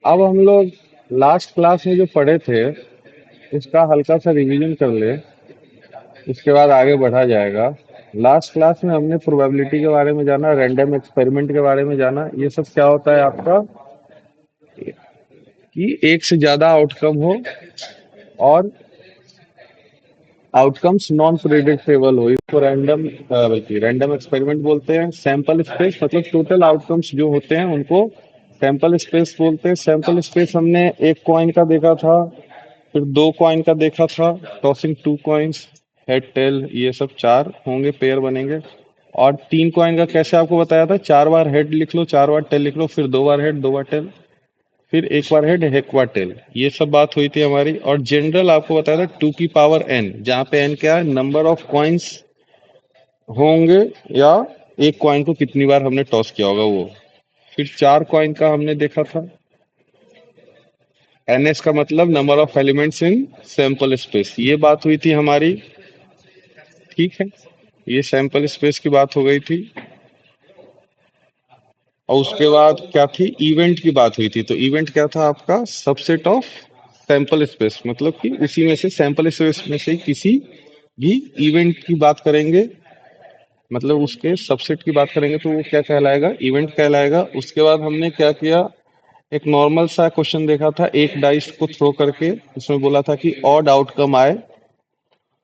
अब हम लोग लास्ट क्लास में जो पढ़े थे उसका हल्का सा रिवीजन कर ले, उसके बाद आगे बढ़ा जाएगा। लास्ट क्लास में हमने प्रोबेबिलिटी के बारे में जाना, रैंडम एक्सपेरिमेंट के बारे में जाना। ये सब क्या होता है आपका कि एक से ज्यादा आउटकम हो और आउटकम्स नॉन प्रिडिक्टेबल हो, इसको रैंडम बल्कि रैंडम एक्सपेरिमेंट बोलते हैं। सैंपल स्पेस मतलब टोटल आउटकम्स जो होते हैं उनको सैंपल स्पेस बोलते हैं। सैंपल स्पेस हमने एक कॉइन का देखा था, फिर दो कॉइन का देखा था, tossing two coins, head tail, ये सब चार होंगे, पेयर बनेंगे। और तीन कॉइन का कैसे आपको बताया था, चार बार हेड लिख लो, चार बार टेल लिख लो, फिर दो बार हेड दो बार टेल, फिर एक बार हेड एक बार टेल। ये सब बात हुई थी हमारी। और जनरल आपको बताया था 2 की पावर n, जहाँ पे n क्या है, नंबर ऑफ कॉइन्स होंगे या एक कॉइन को कितनी बार हमने टॉस किया होगा वो। फिर चार कॉइन का हमने देखा था, ns का मतलब number of elements in sample space, ये बात हुई थी हमारी। ठीक है, ये सैंपल स्पेस की बात हो गई थी। और उसके बाद क्या थी, इवेंट की बात हुई थी। तो इवेंट क्या था आपका, सबसेट ऑफ सैंपल स्पेस, मतलब कि उसी में से सैंपल स्पेस में से किसी भी इवेंट की बात करेंगे, मतलब उसके सबसेट की बात करेंगे तो वो क्या कहलाएगा, इवेंट कहलाएगा। उसके बाद हमने क्या किया, एक नॉर्मल सा क्वेश्चन देखा था, एक डाइस को थ्रो करके उसमें बोला था कि ऑड आउटकम आए,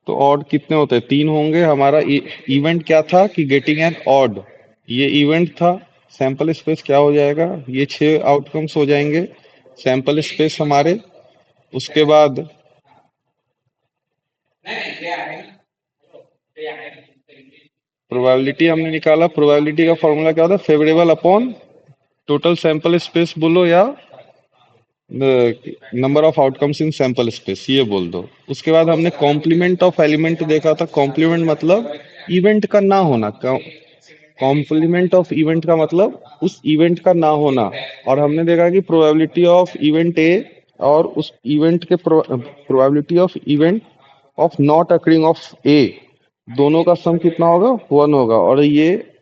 तो ऑड कितने होते हैं, तीन होंगे। हमारा इवेंट क्या था कि गेटिंग एन ऑड, ये इवेंट था। सैंपल स्पेस क्या हो जाएगा, ये छह आउटकम्स हो जाएंगे सैंपल स्पेस हमारे। उसके बाद प्रोबेबिलिटी हमने निकाला। प्रोबेबिलिटी का फॉर्मूला क्या होता है, favourable upon total sample space बोलो या number of outcomes in sample space, ये बोल दो। उसके बाद हमने कॉम्प्लीमेंट ऑफ एलिमेंट देखा था। कॉम्प्लीमेंट मतलब इवेंट का ना होना, कॉम्प्लीमेंट ऑफ इवेंट का मतलब उस इवेंट का ना होना। और हमने देखा कि प्रोबेबिलिटी ऑफ इवेंट ए और उस इवेंट के probability of event of not occurring of a, दोनों का सम कितना होगा, वन होगा। और ये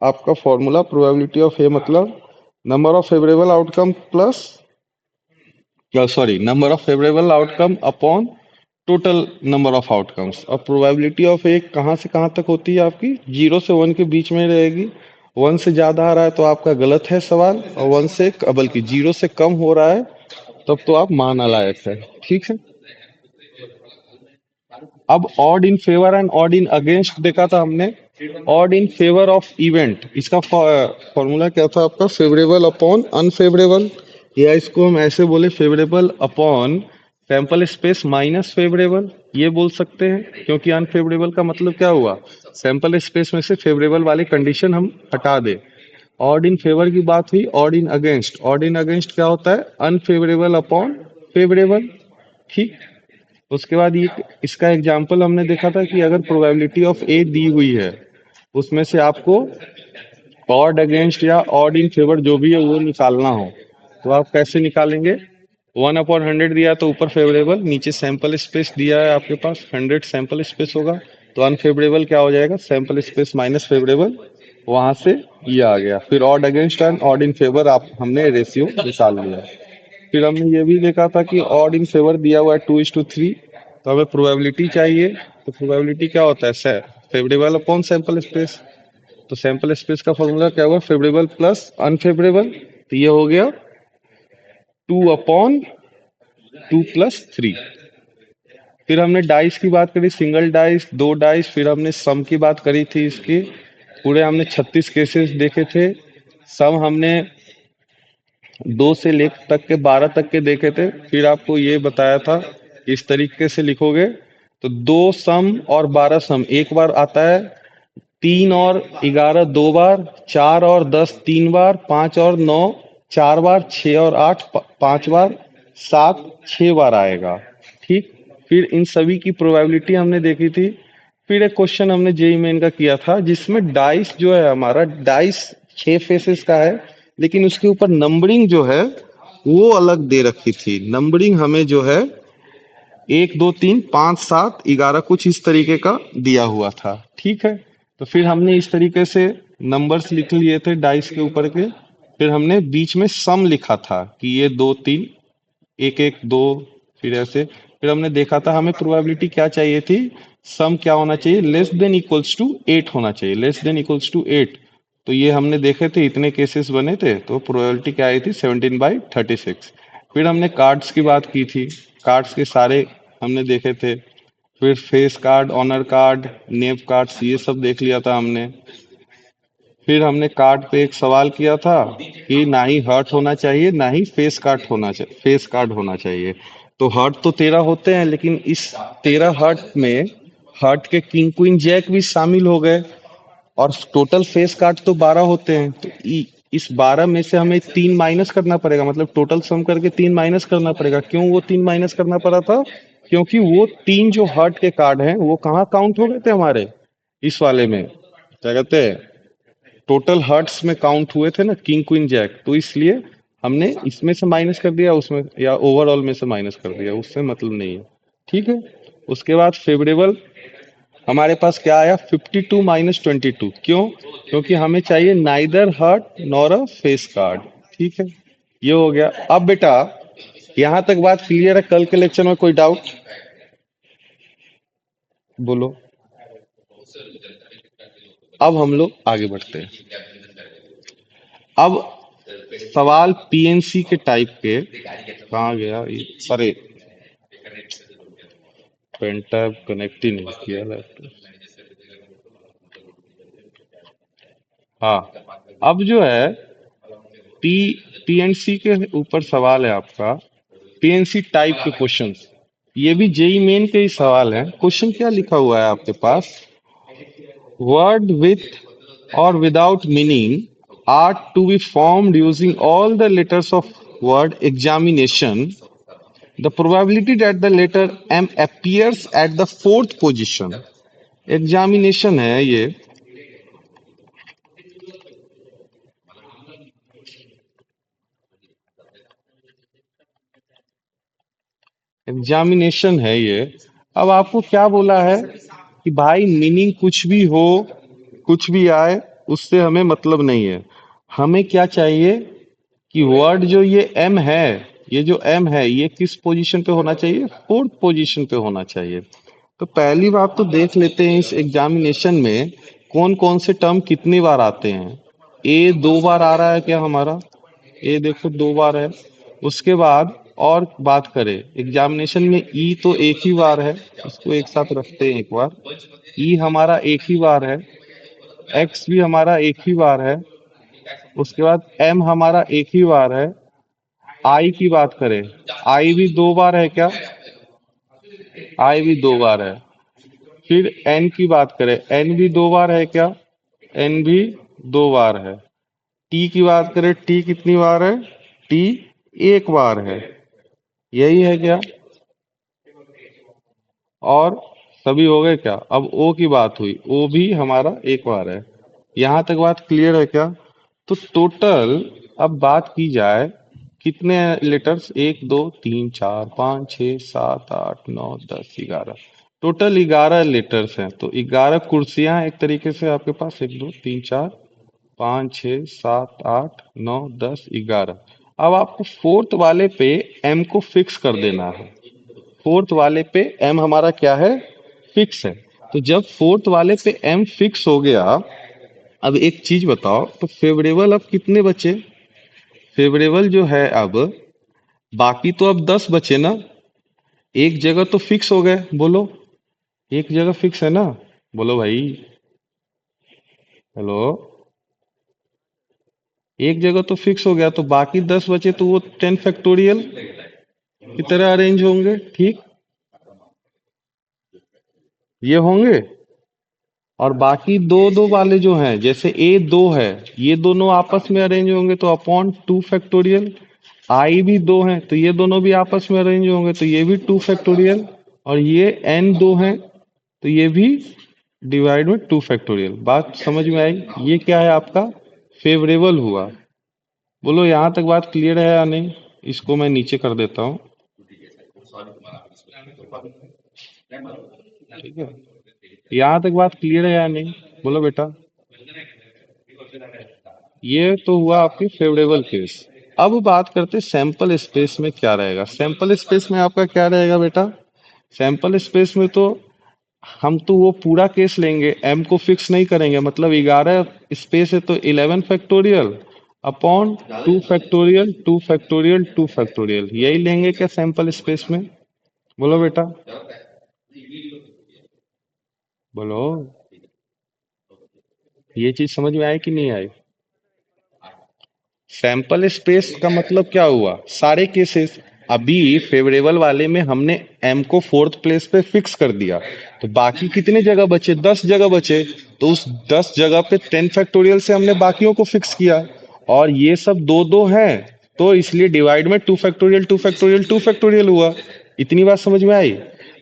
आपका फॉर्मूला प्रोबेबिलिटी ऑफ ए मतलब number of favourable outcome plus, sorry, number of favourable outcome upon total number of outcomes. और प्रोबेबिलिटी ऑफ एक कहाँ से कहाँ तक होती है आपकी, 0 से 1 के बीच में रहेगी। 1 से ज्यादा आ रहा है तो आपका गलत है सवाल, और 1 से बल्कि 0 से कम हो रहा है तब तो आप मान अलायक है। ठीक है। अब odd in favour and odd in against देखा था हमने। Odd in favour of event, इसका फॉर्मूला क्या था आपका, फेवरेबल अपॉन अनफेवरेबल, या इसको हम ऐसे बोले favourable upon sample space minus favourable, ये बोल सकते हैं। क्योंकि अनफेवरेबल का मतलब क्या हुआ, सैंपल स्पेस में से फेवरेबल वाली कंडीशन हम हटा दे। ऑड इन फेवर की बात हुई। Odd in against, odd in against क्या होता है, अनफेवरेबल अपॉन फेवरेबल। ठीक। उसके बाद ये इसका एग्जाम्पल हमने देखा था कि अगर प्रोबेबिलिटी ऑफ ए दी हुई है, उसमें से आपको ऑड अगेंस्ट या ऑड इन फेवर जो भी है वो निकालना हो, तो आप कैसे निकालेंगे। 1/100 दिया है तो ऊपर फेवरेबल, नीचे सैंपल स्पेस दिया है आपके पास 100 सैंपल स्पेस होगा, तो अनफेवरेबल क्या हो जाएगा, सैंपल स्पेस माइनस फेवरेबल, वहां से ये आ गया। फिर odd against and odd in favour आप हमने रेशियो निकाल लिया। फिर हमने ये भी देखा था कि ऑड इन फेवर दिया हुआ है 2:3, तो हमें प्रोबेबिलिटी चाहिए। तो प्रोबेबिलिटी क्या होता है, फेवरेबल अपॉन सैंपल स्पेस। तो सैंपल स्पेस का फॉर्मूला क्या हुआ, फेवरेबल प्लस अनफेवरेबल, तो ये हो गया 2/2+3। फिर हमने डाइस की बात करी, सिंगल डाइस, दो डाइस, फिर हमने सम की बात करी थी इसकी। पूरे हमने 36 केसेस देखे थे। सम हमने 2 से ले तक के 12 तक के देखे थे। फिर आपको ये बताया था इस तरीके से लिखोगे तो 2 सम और 12 सम एक बार आता है, 3 और 11 दो बार, 4 और 10 3 बार, 5 और 9 4 बार, 6 और 8 5 बार, 7 6 बार आएगा। ठीक। फिर इन सभी की प्रोबेबिलिटी हमने देखी थी। फिर एक क्वेश्चन हमने जेई मेन का किया था जिसमें डाइस जो है हमारा, डाइस 6 फेसेस का है, लेकिन उसके ऊपर नंबरिंग जो है वो अलग दे रखी थी। नंबरिंग हमें जो है 1 2 3 5 7 11 कुछ इस तरीके का दिया हुआ था। ठीक है। तो फिर हमने इस तरीके से नंबर्स लिख लिए थे डाइस के ऊपर के। फिर हमने बीच में सम लिखा था कि ये दो तीन, एक एक दो, फिर ऐसे। फिर हमने देखा था हमें प्रोबेबिलिटी क्या चाहिए थी, सम क्या होना चाहिए, लेस देन इक्वल्स टू 8 होना चाहिए, लेस देन इक्वल्स टू 8। तो ये हमने देखे थे, इतने केसेस बने थे, तो प्रोबेबिलिटी क्या आई थी, 17/36। फिर हमने कार्ड्स की बात की थी, कार्ड्स के सारे हमने देखे थे। फिर फेस कार्ड, ऑनर कार्ड, नेव कार्ड्स, ये सब देख लिया था हमने। फिर हमने कार्ड पे एक सवाल किया था कि ना ही हर्ट होना चाहिए ना ही फेस कार्ड होना चाहिए। तो हर्ट तो 13 होते हैं, लेकिन इस 13 हर्ट में हर्ट के किंग क्वीन जैक भी शामिल हो गए, और टोटल फेस कार्ड तो 12 होते हैं। तो इस 12 में से हमें 3 माइनस करना पड़ेगा, मतलब टोटल सम करके 3 माइनस करना पड़ेगा। क्यों वो 3 माइनस करना पड़ा था, क्योंकि वो तीन जो हर्ट के कार्ड हैं वो कहाँ काउंट हो गए थे हमारे, इस वाले में, क्या कहते हैं, टोटल हर्ट्स में काउंट हुए थे ना, किंग क्वीन जैक। तो इसलिए हमने इसमें से माइनस कर दिया, उसमें या ओवरऑल में से माइनस कर दिया, उससे मतलब नहीं है। ठीक है। उसके बाद फेवरेबल हमारे पास क्या आया, 52 - 22। क्यों, क्योंकि हमें चाहिए neither heart nor a face card. ठीक है, ये हो गया। अब बेटा यहां तक बात क्लियर है, कल के लेक्चर में कोई डाउट बोलो। अब हम लोग आगे बढ़ते हैं। अब सवाल पीएनसी के टाइप के, कहाँ गया ये, अरे पेन टैब कनेक्ट ही नहीं किया लैपटॉप। हाँ, अब जो है पी पीएनसी के ऊपर सवाल है आपका, पीएनसी टाइप के क्वेश्चंस। ये भी जेई मेन के ही सवाल है। क्वेश्चन क्या लिखा हुआ है आपके पास, word with or without meaning are to be formed using all the letters of word examination. The probability that the letter M appears at the fourth position. Examination है ये, एग्जामिनेशन है ये। अब आपको क्या बोला है कि भाई मीनिंग कुछ भी हो, कुछ भी आए, उससे हमें मतलब नहीं है। हमें क्या चाहिए कि वर्ड जो ये एम है, ये जो एम है ये किस पोजीशन पे होना चाहिए, फोर्थ पोजीशन पे होना चाहिए। तो पहली बात तो देख लेते हैं इस एग्जामिनेशन में कौन कौन से टर्म कितनी बार आते हैं। ए 2 बार आ रहा है क्या हमारा, ए देखो 2 बार है। उसके बाद और बात करें एग्जामिनेशन में, ई तो एक ही बार है, इसको एक साथ रखते हैं एक बार। ई हमारा एक ही बार है, एक्स भी हमारा एक ही बार है, उसके बाद एम हमारा एक ही बार है। आई की बात करें, आई भी 2 बार है क्या, आई भी 2 बार है। फिर एन की बात करें, एन भी 2 बार है क्या, एन भी 2 बार है। टी की बात करें, टी कितनी बार है, टी एक बार है। यही है क्या, और सभी हो गए क्या। अब ओ की बात हुई, ओ भी हमारा एक बार है। यहां तक बात क्लियर है क्या। तो टोटल अब बात की जाए, कितने लेटर्स, 1 2 3 4 5 6 7 8 9 10 11, टोटल 11 लेटर्स हैं। तो 11 कुर्सियां एक तरीके से आपके पास, 1 2 3 4 5 6 7 8 9 10 11। अब आपको फोर्थ वाले पे एम को फिक्स कर देना है। फोर्थ वाले पे एम हमारा क्या है, फिक्स है। तो जब फोर्थ वाले पे एम फिक्स हो गया, अब एक चीज बताओ, तो फेवरेबल अब कितने बचे, फेवरेबल जो है अब, बाकी तो अब 10 बचे ना। एक जगह तो फिक्स हो गए, बोलो, एक जगह फिक्स है ना, बोलो भाई, हेलो, एक जगह तो फिक्स हो गया, तो बाकी 10 बचे, तो वो 10 फैक्टोरियल की तरह अरेंज होंगे। ठीक, ये होंगे। और बाकी दो दो वाले जो हैं, जैसे ए 2 है, ये दोनों आपस में अरेंज होंगे तो अपॉन 2 फैक्टोरियल। आई भी 2 है तो ये दोनों भी आपस में अरेंज होंगे तो ये भी 2 फैक्टोरियल। और ये एन 2 है तो ये भी डिवाइड में 2 फैक्टोरियल। बात समझ में आई, ये क्या है आपका, फेवरेबल हुआ। बोलो यहाँ तक बात क्लियर है या नहीं, इसको मैं नीचे कर देता हूँ। ठीक है, यहाँ तक बात क्लियर है या नहीं, बोलो बेटा। ये तो हुआ आपकी फेवरेबल केस। अब बात करते सैंपल स्पेस में क्या रहेगा। सैंपल स्पेस में आपका क्या रहेगा बेटा? सैंपल स्पेस में तो हम तो वो पूरा केस लेंगे, एम को फिक्स नहीं करेंगे। मतलब 11 स्पेस है तो 11 factorial upon 2 factorial 2 factorial 2 factorial, यही लेंगे क्या सैंपल स्पेस में? बोलो बेटा, बोलो। ये चीज समझ में आई कि नहीं आई? सैंपल स्पेस का मतलब क्या हुआ? सारे केसेस। अभी फेवरेबल वाले में हमने एम को फोर्थ प्लेस पे फिक्स कर दिया, तो बाकी कितने जगह बचे? 10 जगह बचे। तो उस 10 जगह पे 10 फैक्टोरियल से हमने बाकियों को फिक्स किया, और ये सब दो दो हैं, तो इसलिए डिवाइड में 2 फैक्टोरियल 2 फैक्टोरियल 2 फैक्टोरियल हुआ। इतनी बात समझ में आई?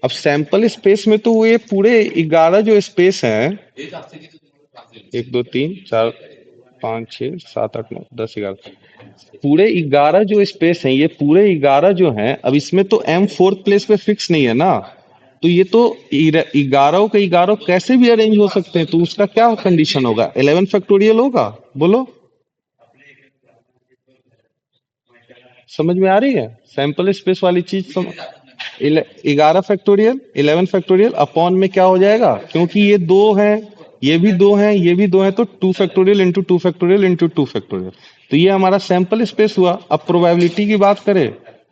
अब सैंपल स्पेस में तो ये पूरे 11 जो स्पेस हैं, 1 2 3 4 5 6 7 8 9 10 11, पूरे 11 जो स्पेस हैं, ये पूरे 11 जो हैं, अब इसमें तो एम फोर्थ प्लेस पे फिक्स नहीं है ना। तो ये तो 11 के 11 कैसे भी अरेंज हो सकते हैं, तो उसका क्या कंडीशन होगा? 11 फैक्टोरियल होगा। बोलो, समझ में आ रही है? सैंपल स्पेस वाली चीज 11 फैक्टोरियल 11 फैक्टोरियल अपॉन में क्या हो जाएगा, क्योंकि ये दो हैं, ये भी दो हैं, ये भी दो हैं, तो 2 factorial into 2 factorial into 2 factorial. तो ये हमारा सैंपल स्पेस हुआ। अब प्रोबेबिलिटी की बात करें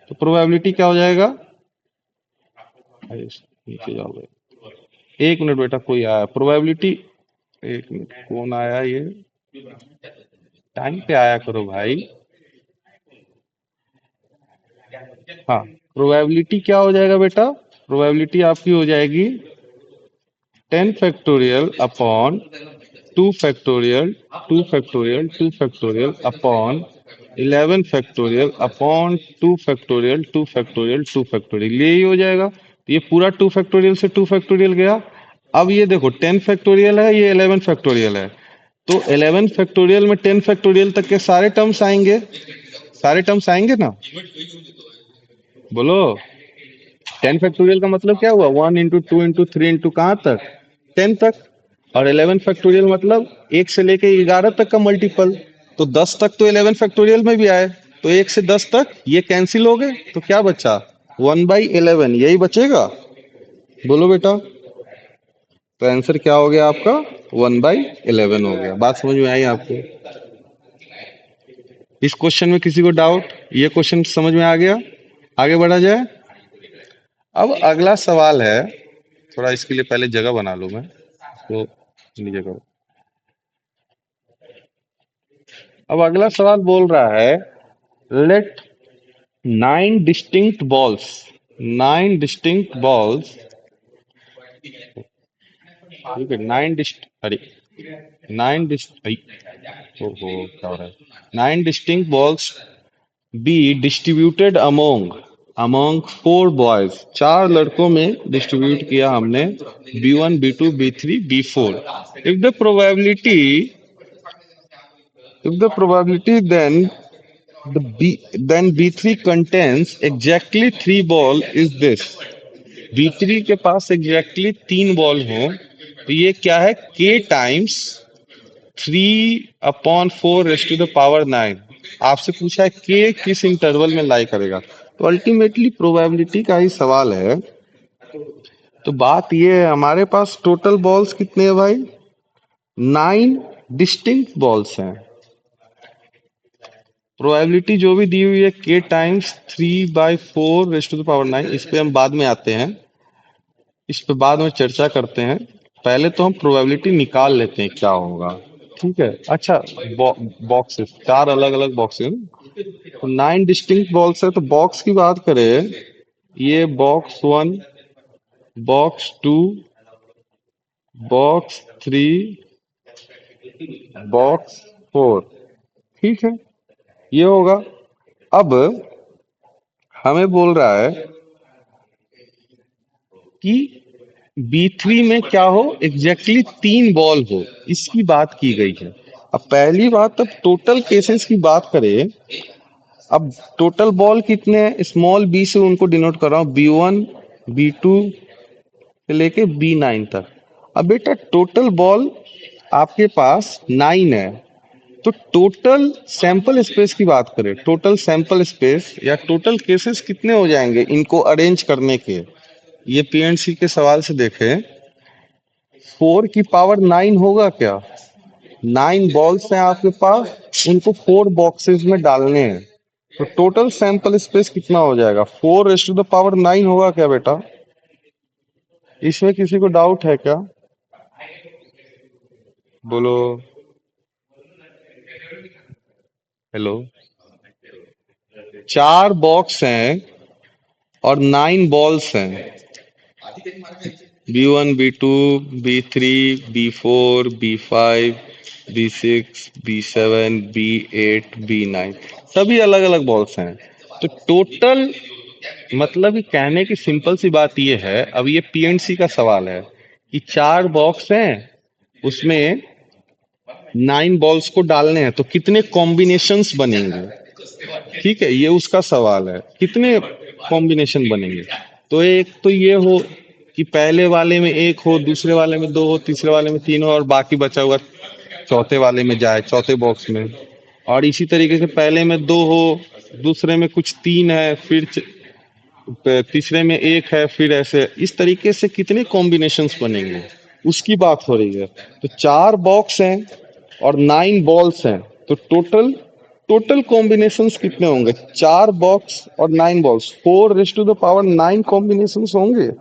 तो प्रोबेबिलिटी क्या हो जाएगा? अरे, नीचे जाओ भाई। एक मिनट बेटा, कोई आया प्रोबेबिलिटी। एक मिनट, कौन आया ये? टाइम पे आया करो भाई। हाँ, प्रोबेबिलिटी क्या हो जाएगा बेटा? प्रोबेबिलिटी आपकी हो जाएगी 10 factorial upon 2 factorial 2 factorial 2 factorial upon 11 factorial upon 2 factorial 2 factorial 2 factorial, यही हो जाएगा। तो ये पूरा 2 फैक्टोरियल से 2 फैक्टोरियल गया। अब ये देखो 10 फैक्टोरियल है, ये 11 फैक्टोरियल है, तो 11 फैक्टोरियल में 10 फैक्टोरियल तक के सारे टर्म्स आएंगे। सारे टर्म्स आएंगे ना? बोलो। 10 फैक्टोरियल का मतलब क्या हुआ? 1 इंटू 2 इंटू 3 इंटू कहाँ तक? 10 तक। और 11 फैक्टोरियल मतलब एक से लेके 11 तक का मल्टीपल। तो 10 तक तो 11 फैक्टोरियल में भी आए, तो 1 से 10 तक ये कैंसिल हो गए, तो क्या बचा? 1/11, यही बचेगा। बोलो बेटा, तो आंसर क्या हो गया आपका? 1/11 हो गया। बात समझ में आई आपको? इस क्वेश्चन में किसी को डाउट? ये क्वेश्चन समझ में आ गया? आगे बढ़ा जाए। अब अगला सवाल है, थोड़ा इसके लिए पहले जगह बना लूं मैं तो अपनी जगह। अब अगला सवाल बोल रहा है, let 9 distinct balls, 9 distinct balls, ठीक है, 9 डिस्ट, अरे 9 डिस्ट, ओहो क्या हो रहा है? 9 distinct balls be distributed among among 4 boys, 4 लड़कों में डिस्ट्रीब्यूट किया हमने, B1 B2 B3 B4। If the probability if the probability then B3 contains exactly 3 ball is this। B3 के पास एग्जैक्टली 3 बॉल हो, तो ये क्या है? K times 3/4 raised to the power 9। आपसे पूछा है K किस इंटरवल में लाई करेगा, तो अल्टीमेटली प्रोबेबिलिटी का ही सवाल है। तो बात ये है, हमारे पास टोटल बॉल्स कितने हैं भाई? 9 डिस्टिंक्ट बॉल्स हैं। प्रोबेबिलिटी जो भी दी हुई है K times 3/4 raised to the power 9, इस पे हम बाद में आते हैं, इस पे बाद में चर्चा करते हैं। पहले तो हम प्रोबेबिलिटी निकाल लेते हैं क्या होगा। ठीक है, अच्छा। बॉक्सेस, 4 अलग अलग बॉक्सेस, तो 9 डिस्टिंक्ट बॉल्स है, तो बॉक्स की बात करें, ये बॉक्स 1, बॉक्स 2, बॉक्स 3, बॉक्स 4, ठीक है, ये होगा। अब हमें बोल रहा है कि B3 में क्या हो? एग्जैक्टली 3 बॉल हो, इसकी बात की गई है। अब पहली बात, अब टोटल केसेस की बात करें, अब टोटल बॉल कितने हैं? स्मॉल बी से उनको डिनोट कर रहा हूँ, B1 B2 से लेके B9 तक। अब बेटा टोटल बॉल आपके पास 9 है, तो टोटल सैंपल स्पेस की बात करें, टोटल सैंपल स्पेस या टोटल केसेस कितने हो जाएंगे इनको अरेंज करने के, ये पीएनसी के सवाल से देखें। 4 की पावर 9 होगा क्या? 9 बॉल्स हैं आपके पास, उनको 4 बॉक्सेस में डालने हैं, तो टोटल सैंपल स्पेस कितना हो जाएगा? 4 to the power 9 होगा क्या बेटा? इसमें किसी को डाउट है क्या? बोलो। हेलो। 4 बॉक्स हैं और 9 बॉल्स हैं, B1 B2 B3 B4 B5 B6 B7 B8 B9, सभी अलग अलग बॉल्स हैं। तो टोटल मतलब कि कहने की सिंपल सी बात ये है, अब ये पीएनसी का सवाल है कि 4 बॉक्स हैं, उसमें 9 बॉल्स को डालने हैं, तो कितने कॉम्बिनेशंस बनेंगे? ठीक है, ये उसका सवाल है, कितने कॉम्बिनेशन बनेंगे। तो एक तो ये हो कि पहले वाले में एक हो, दूसरे वाले में दो हो, तीसरे वाले में तीन हो, और बाकी बचा हुआ चौथे वाले में जाए, चौथे बॉक्स में। और इसी तरीके से पहले में दो हो, दूसरे में कुछ तीन है, फिर तीसरे में एक है, फिर ऐसे इस तरीके से कितने कॉम्बिनेशंस बनेंगे उसकी बात हो रही है। तो 4 बॉक्स हैं और 9 बॉल्स हैं, तो टोटल टोटल कॉम्बिनेशंस कितने होंगे? 4 बॉक्स और 9 balls, 4 to the power 9 combinations होंगे।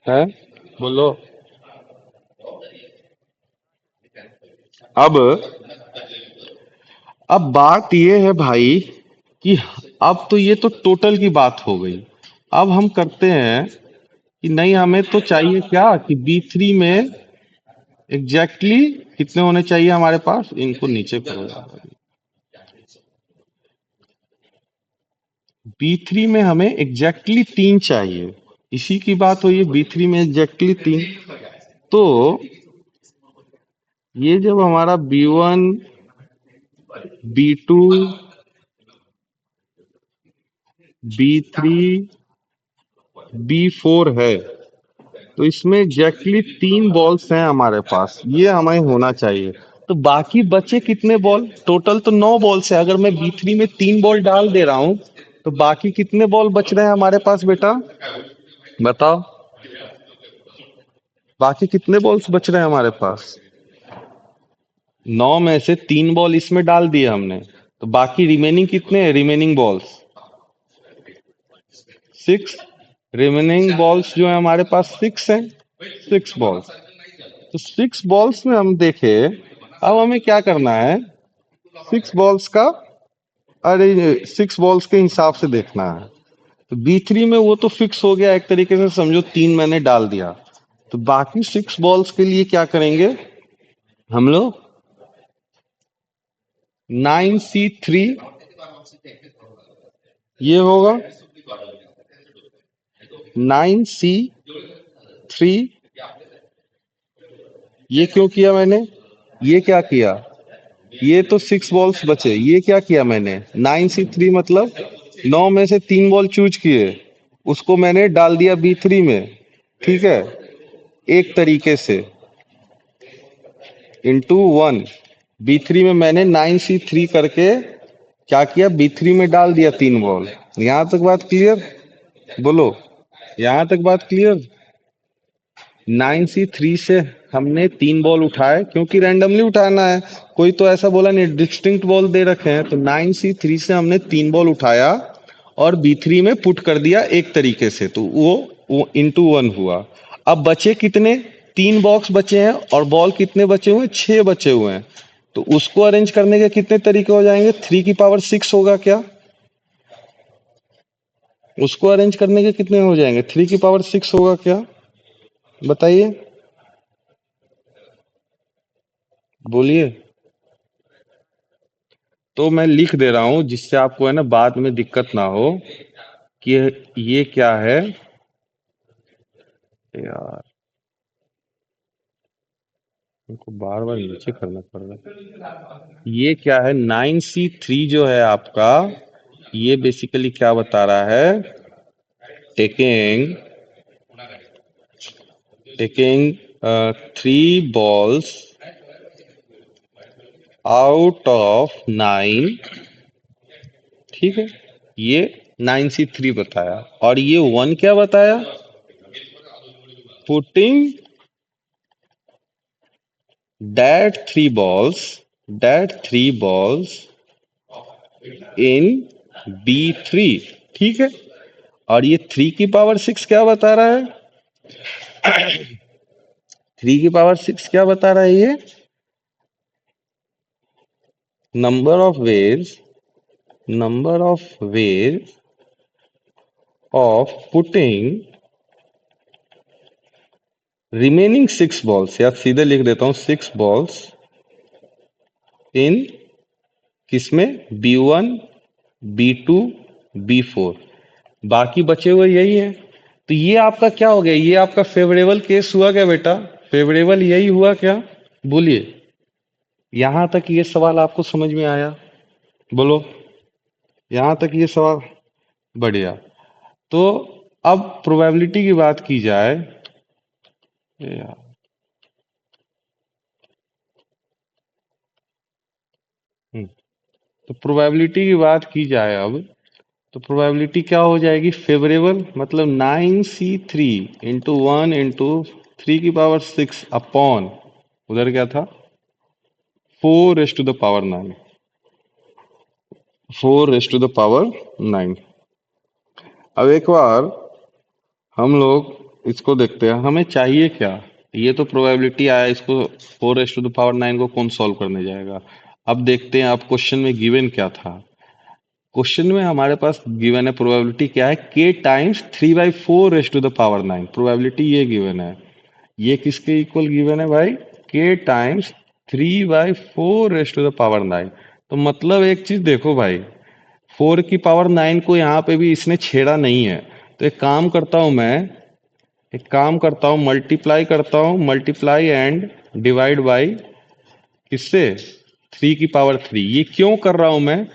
है? बोलो। अब बात ये है भाई कि अब तो ये तो टोटल की बात हो गई। अब हम करते हैं कि नहीं, हमें तो चाहिए क्या कि B3 में एग्जैक्टली कितने होने चाहिए हमारे पास, इनको नीचे करो यार। B3 में हमें एग्जैक्टली 3 चाहिए, इसी की बात हुई है, B3 में एग्जैक्टली 3। तो ये जब हमारा B1 B2 B3 B4 है, तो इसमें एग्जैक्टली 3 बॉल्स हैं हमारे पास, ये हमें होना चाहिए। तो बाकी बचे कितने बॉल? टोटल तो 9 बॉल्स है, अगर मैं B3 में 3 बॉल डाल दे रहा हूं, तो बाकी कितने बॉल बच रहे हैं हमारे पास बेटा? बताओ, बाकी कितने बॉल्स बच रहे हैं हमारे पास? 9 में से 3 बॉल इसमें डाल दिए हमने, तो बाकी रिमेनिंग कितने हैं रिमेनिंग बॉल्स? 6। रिमेनिंग बॉल्स जो है हमारे पास 6 हैं, 6 बॉल्स। तो 6 बॉल्स में हम देखे, अब हमें क्या करना है, 6 बॉल्स का, अरे 6 बॉल्स के हिसाब से देखना है। तो B3 में वो तो फिक्स हो गया, एक तरीके से समझो 3 मैंने डाल दिया। तो बाकी 6 बॉल्स के लिए क्या करेंगे हम लोग? 9C3 ये होगा, 9C3। ये क्यों किया मैंने? ये क्या किया? ये तो 6 बॉल्स बचे, ये क्या किया मैंने? 9C3 मतलब 9 में से 3 बॉल चूज किए, उसको मैंने डाल दिया B3 में। ठीक है, एक तरीके से ×1। B3 में मैंने 9C3 करके क्या किया, B3 में डाल दिया 3 बॉल। यहां तक बात क्लियर? बोलो, यहां तक बात क्लियर? 9C3 से हमने 3 बॉल उठाए, क्योंकि रैंडमली उठाना है, कोई तो ऐसा बोला नहीं, डिस्टिंक्ट बॉल दे रखे हैं। तो 9C3 से हमने 3 बॉल उठाया और B3 में पुट कर दिया एक तरीके से, तो वो ×1 हुआ। अब बचे कितने? 3 बॉक्स बचे हैं, और बॉल कितने बचे हुए हैं? 6 बचे हुए हैं। तो उसको अरेंज करने के कितने तरीके हो जाएंगे? 3 की पावर 6 होगा क्या? उसको अरेंज करने के कितने हो जाएंगे? 3 की पावर 6 होगा क्या? बताइए, बोलिए। तो मैं लिख दे रहा हूं, जिससे आपको है ना बाद में दिक्कत ना हो कि ये क्या है यार, इनको बार बार नीचे करना पड़ रहा है। ये क्या है? 9C3 जो है आपका, ये बेसिकली क्या बता रहा है? Taking taking 3 balls out of 9, ठीक है, ये 9C3 बताया, और ये 1 क्या बताया, putting that 3 balls in B3, ठीक है। और ये 3 की पावर 6 क्या बता रहा है, 3 की पावर 6 क्या बता रहा है, ये number of ways of putting remaining 6 balls, या सीधे लिख देता हूं 6 balls इन किसमें, B1, B2, B4, बाकी बचे हुए यही है। तो ये आपका क्या हो गया, ये आपका फेवरेबल केस हुआ क्या बेटा, फेवरेबल यही हुआ क्या, बोलिए। यहां तक ये सवाल आपको समझ में आया, बोलो, यहां तक ये सवाल, बढ़िया। तो अब प्रोबेबिलिटी की बात की जाए, ये यार, तो प्रोबेबिलिटी की बात की जाए अब, तो प्रोबेबिलिटी क्या हो जाएगी, फेवरेबल, मतलब 9C3 × 1 × 3 की पावर 6 अपॉन, उधर क्या था, 4 × 9, 4 × 9। अब एक बार हम लोग इसको देखते हैं, हमें चाहिए क्या, ये तो प्रोबेबिलिटी आया, इसको 4 × 9 को कौन सॉल्व करने जाएगा। अब देखते हैं आप क्वेश्चन में गिवन क्या था। क्वेश्चन में हमारे पास गिवन है, प्रोबेबिलिटी क्या है, k टाइम्स 3/4 × 9, प्रोबेबिलिटी ये गिवन है। ये किसके इक्वल गिवन है भाई, k टाइम्स 3/4 × 9। तो मतलब एक चीज देखो भाई, 4 की पावर 9 को यहाँ पे भी इसने छेड़ा नहीं है। तो एक काम करता हूं, मल्टीप्लाई एंड डिवाइड बाई, किससे, 3 की पावर 3। ये क्यों कर रहा हूं मैं,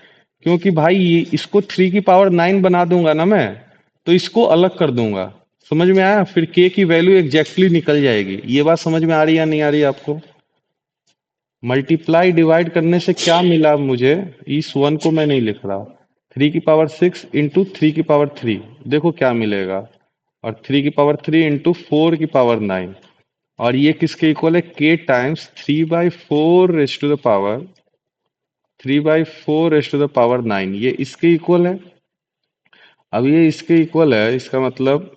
क्योंकि भाई ये इसको 3 की पावर 9 बना दूंगा ना मैं, तो इसको अलग कर दूंगा, समझ में आया, फिर k की वैल्यू एग्जैक्टली निकल जाएगी। ये बात समझ में आ रही है या नहीं आ रही है आपको। मल्टीप्लाई डिवाइड करने से क्या मिला मुझे, इस 1 को मैं नहीं लिख रहा, 3 की पावर 6 इंटू 3 की पावर 3, देखो क्या मिलेगा, और 3 की पावर 3 इंटू 4 की पावर 9, और ये किसके इक्वल है, k टाइम्स 3/4 ये इसके इक्वल है। अब ये इसके इक्वल है, इसका मतलब,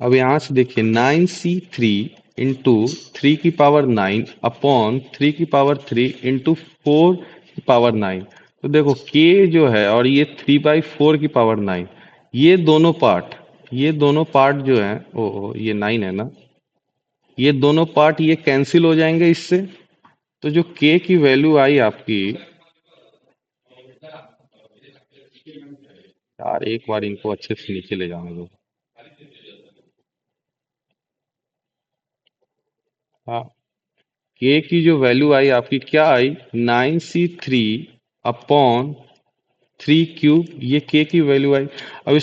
अब यहां से देखिए, 9C3 × 3 की पावर 9 अपॉन 3 की पावर 3 इंटू 4 की पावर 9। तो देखो k जो है, और ये 3/4 की पावर 9, ये दोनों पार्ट जो है, ये 9 है ना, ये दोनों पार्ट ये कैंसिल हो जाएंगे इससे। तो जो k की वैल्यू आई आपकी, यार एक बार इनको अच्छे से नीचे ले जाने दो, हाँ, k की जो वैल्यू आई आपकी क्या आई, 9C3 अपॉन 3 क्यूब, ये k की वैल्यू आई। अब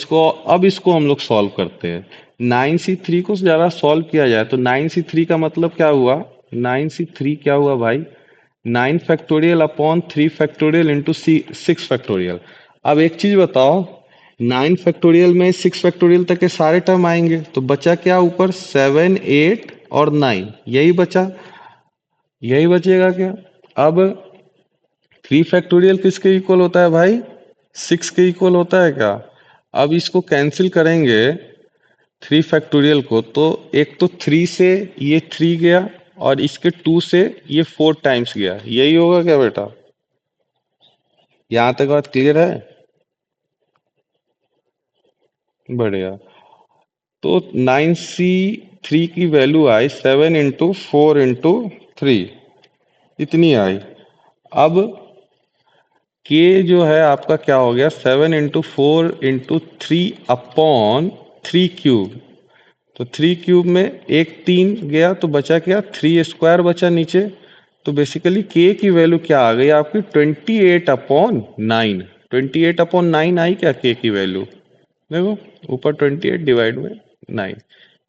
इसको हम लोग सॉल्व करते हैं। 9C3 को जरा सॉल्व किया जाए तो 9C3 का मतलब क्या हुआ, 9C3 क्या हुआ भाई, 9 factorial upon 3 factorial into 6 factorial. अब एक चीज बताओ, 9 फैक्टोरियल में 6 फैक्टोरियल तक के सारे टर्म आएंगे, तो बचा क्या ऊपर, 7, 8 और 9, यही बचेगा क्या। अब 3 फैक्टोरियल किसके इक्वल होता है भाई, 6 के इक्वल होता है क्या। अब इसको कैंसिल करेंगे 3 फैक्टोरियल को, तो एक तो 3 से ये 3 गया, और इसके 2 से ये 4 टाइम्स गया, यही होगा क्या बेटा। यहां तक बात क्लियर है, बढ़िया। तो 9C3 की वैल्यू आई 7 × 4 × 3, इतनी आई। अब k जो है आपका क्या हो गया, 7 × 4 × 3 अपॉन 3 क्यूब। तो 3 क्यूब में एक 3 गया, तो बचा क्या, 3 स्क्वायर बचा नीचे। तो बेसिकली k की वैल्यू क्या आ गई आपकी, 28/9, 28/9 आई क्या k की वैल्यू, देखो ऊपर 28 डिवाइड में 9,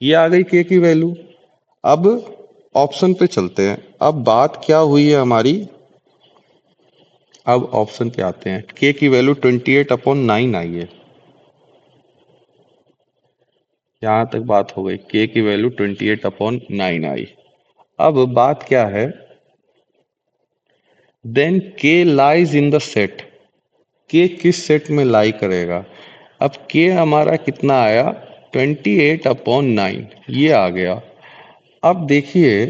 ये आ गई k की वैल्यू। अब ऑप्शन पे चलते हैं। अब बात क्या हुई है हमारी, अब ऑप्शन पे आते हैं। के की वैल्यू 28/9 आई है, यहाँ तक बात हो गई। के की वैल्यू 28/9 आई। अब बात क्या है, देन के लाइज इन द सेट, के किस सेट में लाई करेगा। अब के हमारा कितना आया, 28/9, ये आ गया। अब देखिए,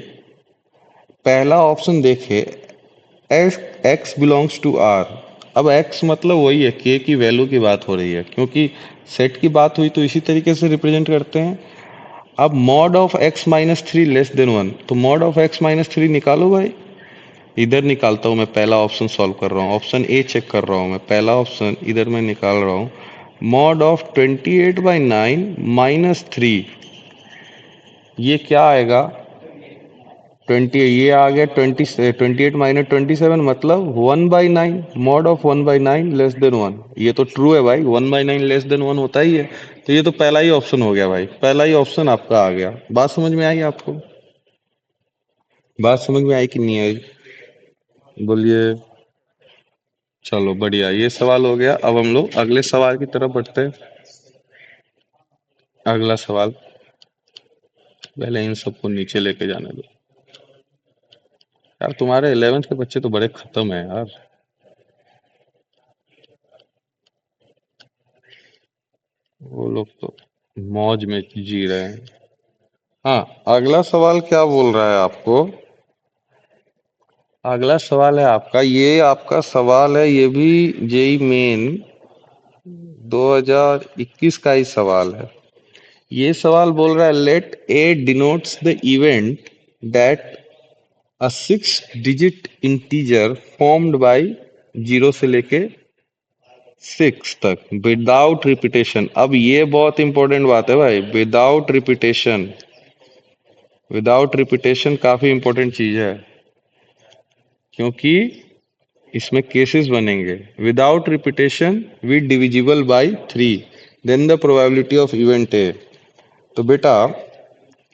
पहला ऑप्शन देखिए, S X belongs to R. अब एक्स मतलब वही है, के की वैल्यू की बात हो रही है, क्योंकि सेट की बात हुई तो इसी तरीके से रिप्रेजेंट करते हैं। अब mod of x minus three less than one, तो mod of x minus three निकालो भाई। इधर निकालता हूं मैं, पहला ऑप्शन सॉल्व कर रहा हूँ, ऑप्शन ए चेक कर रहा हूँ मैं, पहला ऑप्शन इधर मैं निकाल रहा हूँ। मॉड ऑफ 28/9 माइनस थ्री, ये क्या आएगा, 20, ये आ गया 28 - 27 मतलब 1/9, mod of 1/9 less than one. ये तो ट्रू है भाई, 1/9 लेस देन वन होता ही है। तो ये तो पहला ही ऑप्शन हो गया भाई, पहला ही ऑप्शन आपका आ गया। बात समझ में आई आपको, बात समझ में आई कि नहीं आई, बोलिए। चलो बढ़िया, ये सवाल हो गया। अब हम लोग अगले सवाल की तरफ बढ़ते हैं। अगला सवाल, पहले इन सबको नीचे लेके जाने दो। यार तुम्हारे 11th के बच्चे तो बड़े खत्म है यार, वो लोग तो मौज में जी रहे हैं। हाँ, अगला सवाल क्या बोल रहा है आपको, अगला सवाल है आपका, ये आपका सवाल है, ये भी जेई मेन 2021 का ही सवाल है। ये सवाल बोल रहा है, let A denotes the event that a 6 digit integer formed by 0 से लेके 6 तक विदाउट रिपीटेशन। अब ये बहुत इंपॉर्टेंट बात है भाई, विदाउट रिपीटेशन, विदाउट रिपीटेशन काफी इंपॉर्टेंट चीज है, क्योंकि इसमें केसेस बनेंगे। Without repetition with divisible by 3, then the probability of event A. तो बेटा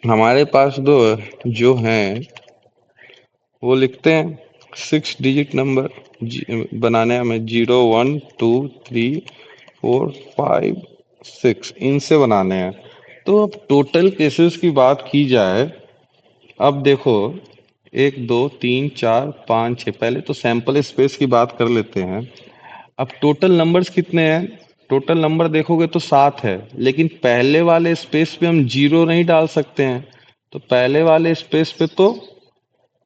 हमारे पास दो जो हैं, वो लिखते हैं 6 डिजिट नंबर बनाने हमें, 0 1 2 3 4 5 6, इनसे बनाने हैं। तो अब टोटल केसेस की बात की जाए, अब देखो 1 2 3 4 5 6, पहले तो सैंपल स्पेस की बात कर लेते हैं। अब टोटल नंबर्स कितने हैं, टोटल नंबर देखोगे तो 7 है, लेकिन पहले वाले स्पेस पे हम जीरो नहीं डाल सकते हैं। तो पहले वाले स्पेस पे तो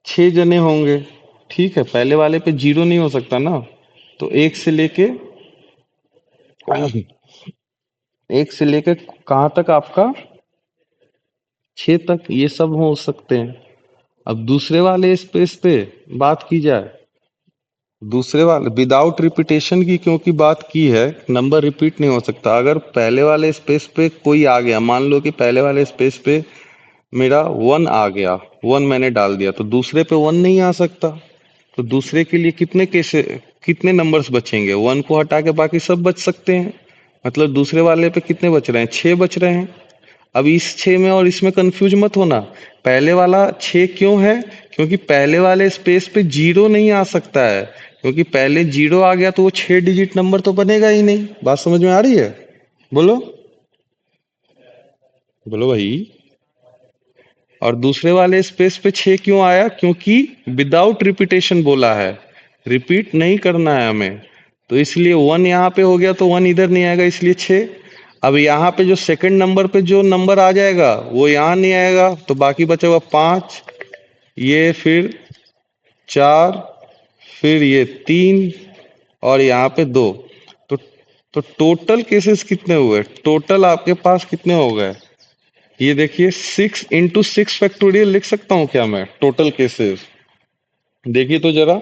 6 जने होंगे, ठीक है, पहले वाले पे जीरो नहीं हो सकता ना। तो एक से लेके कहाँ तक आपका, 6 तक, ये सब हो सकते हैं। अब दूसरे वाले स्पेस पे बात की जाए, दूसरे वाले विदाउट रिपीटेशन की क्योंकि बात की है, नंबर रिपीट नहीं हो सकता। अगर पहले वाले स्पेस पे कोई आ गया, मान लो कि पहले वाले स्पेस पे मेरा 1 आ गया, 1 मैंने डाल दिया, तो दूसरे पे 1 नहीं आ सकता। तो दूसरे के लिए कितने नंबर्स बचेंगे, 1 को हटा के बाकी सब बच सकते हैं। मतलब दूसरे वाले पे कितने बच रहे हैं, 6 बच रहे हैं। अब इस 6 में और इसमें कंफ्यूज मत होना, पहले वाला 6 क्यों है, क्योंकि पहले वाले स्पेस पे जीरो नहीं आ सकता है, क्योंकि पहले जीरो आ गया तो वो 6 डिजिट नंबर तो बनेगा ही नहीं। बात समझ में आ रही है, बोलो, बोलो भाई। और दूसरे वाले स्पेस पे 6 क्यों आया, क्योंकि विदाउट रिपीटेशन बोला है, रिपीट नहीं करना है हमें, तो इसलिए 1 यहाँ पे हो गया, तो 1 इधर नहीं आएगा, इसलिए 6। अब यहाँ पे जो सेकंड नंबर पे जो नंबर आ जाएगा वो यहाँ नहीं आएगा, तो बाकी बचेगा 5, ये फिर 4, फिर ये 3, और यहाँ पे 2। तो तो टोटल केसेस कितने हुए, टोटल आपके पास कितने हो गए, ये देखिए 6 × 6 फैक्टोरियल लिख सकता हूँ क्या मैं, टोटल केसेस देखिए तो जरा,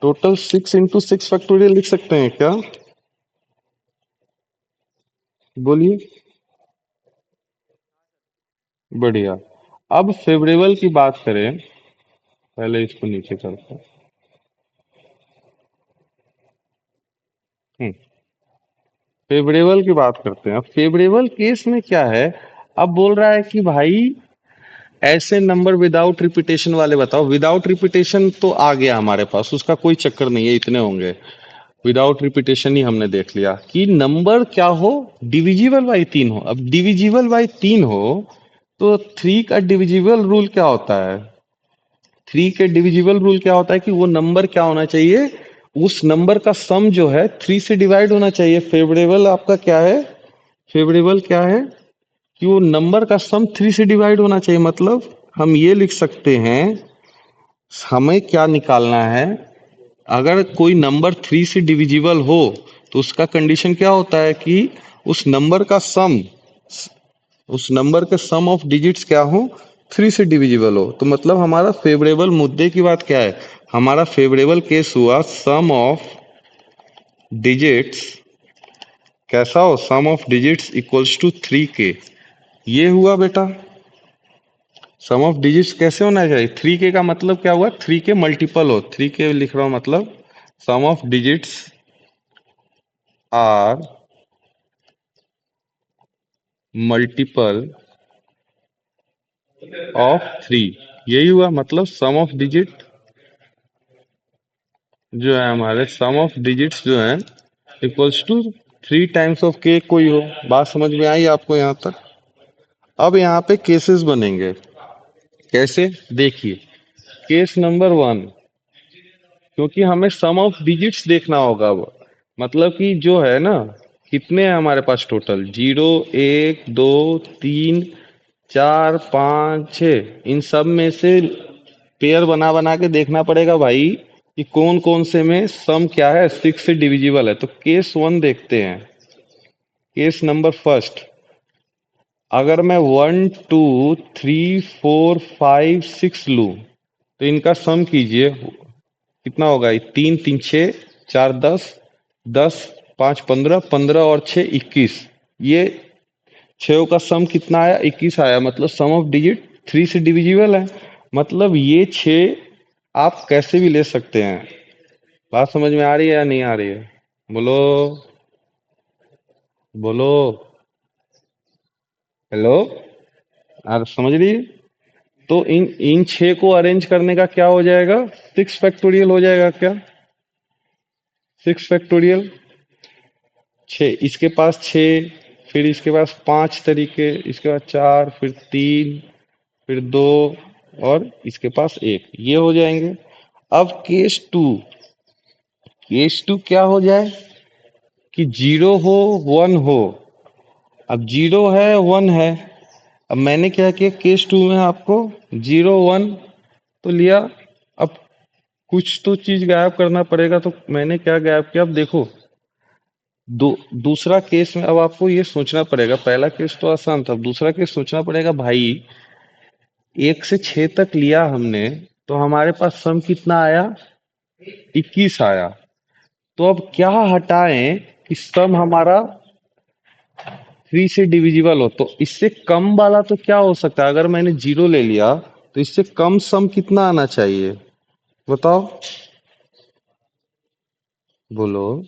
टोटल 6 × 6 फैक्टोरियल लिख सकते हैं क्या, बोलिए। बढ़िया। अब फेवरेबल की बात करें, पहले इसको नीचे करते हैं। फेवरेबल की बात करते हैं। अब फेवरेबल केस में क्या है, अब बोल रहा है कि भाई ऐसे नंबर विदाउट रिपीटेशन वाले बताओ। विदाउट रिपीटेशन तो आ गया हमारे पास, उसका कोई चक्कर नहीं है, इतने होंगे। विदाउट रिपीटेशन ही हमने देख लिया कि नंबर क्या हो, डिविजिबल बाई 3 हो। अब डिविजिबल बाई 3 हो तो 3 का डिविजिबल रूल क्या होता है? 3 के डिविजिबल रूल क्या होता है कि वो नंबर क्या होना चाहिए, उस नंबर का सम जो है 3 से डिवाइड होना चाहिए। फेवरेबल आपका क्या है? फेवरेबल क्या है कि वो नंबर का सम 3 से डिवाइड होना चाहिए। मतलब हम ये लिख सकते हैं, हमें क्या निकालना है, अगर कोई नंबर 3 से डिविजिबल हो तो उसका कंडीशन क्या होता है कि उस नंबर का सम, उस नंबर के सम ऑफ डिजिट्स क्या हो, 3 से डिविजिबल हो। तो मतलब हमारा फेवरेबल मुद्दे की बात क्या है, हमारा फेवरेबल केस हुआ सम ऑफ डिजिट्स, कैसा हो, sum of digits equals to 3k। ये हुआ बेटा। सम ऑफ डिजिट्स कैसे होना चाहिए, 3k का मतलब क्या हुआ, 3k मल्टीपल हो। 3k लिख रहा हूं, मतलब sum of digits are multiple of 3। यही हुआ, मतलब सम ऑफ डिजिट जो है, हमारे सम ऑफ डिजिट्स जो है इक्वल्स टू 3 टाइम्स ऑफ के कोई हो। बात समझ में आई आपको यहाँ तक? अब यहाँ पे केसेस बनेंगे। कैसे, देखिए, केस नंबर 1, क्योंकि हमें सम ऑफ डिजिट्स देखना होगा अब, मतलब कि जो है ना, कितने हैं हमारे पास टोटल, 0 1 2 3 4 5 6, इन सब में से पेयर बना बना के देखना पड़ेगा भाई कि कौन कौन से में सम क्या है, 6 से डिविजिबल है। तो केस 1 देखते हैं। केस नंबर फर्स्ट, अगर मैं 1 2 3 4 5 6 लूं तो इनका सम कीजिए, कितना होगा, 3 3 6 4 10, 10 5 15, 15 और 6 21। ये छह का सम कितना आया, 21 आया। मतलब सम ऑफ डिजिट 3 से डिविजिबल है। मतलब ये छह आप कैसे भी ले सकते हैं। बात समझ में आ रही है या नहीं आ रही है? बोलो, बोलो, हेलो, आप समझ रही है? तो इन इन छह को अरेंज करने का क्या हो जाएगा, 6 फैक्टोरियल हो जाएगा क्या, 6 फैक्टोरियल। छः, इसके पास छः, फिर इसके पास पांच तरीके, इसके बाद चार, फिर तीन, फिर दो, और इसके पास एक, ये हो जाएंगे। अब केस टू क्या हो जाए कि 0 हो 1 हो। अब 0 है 1 है, अब मैंने क्या किया, केस 2 में आपको 0 1 तो लिया। अब कुछ तो चीज गायब करना पड़ेगा, तो मैंने क्या गायब किया, अब देखो, दूसरा केस में अब आपको ये सोचना पड़ेगा। पहला केस तो आसान था, दूसरा केस सोचना पड़ेगा भाई। 1 से 6 तक लिया हमने, तो हमारे पास सम कितना आया, 21 आया। तो अब क्या हटाएं कि सम हमारा 3 से डिविजिबल हो। तो इससे कम वाला तो क्या हो सकता है, अगर मैंने 0 ले लिया तो इससे कम सम कितना आना चाहिए, बताओ, बोलो।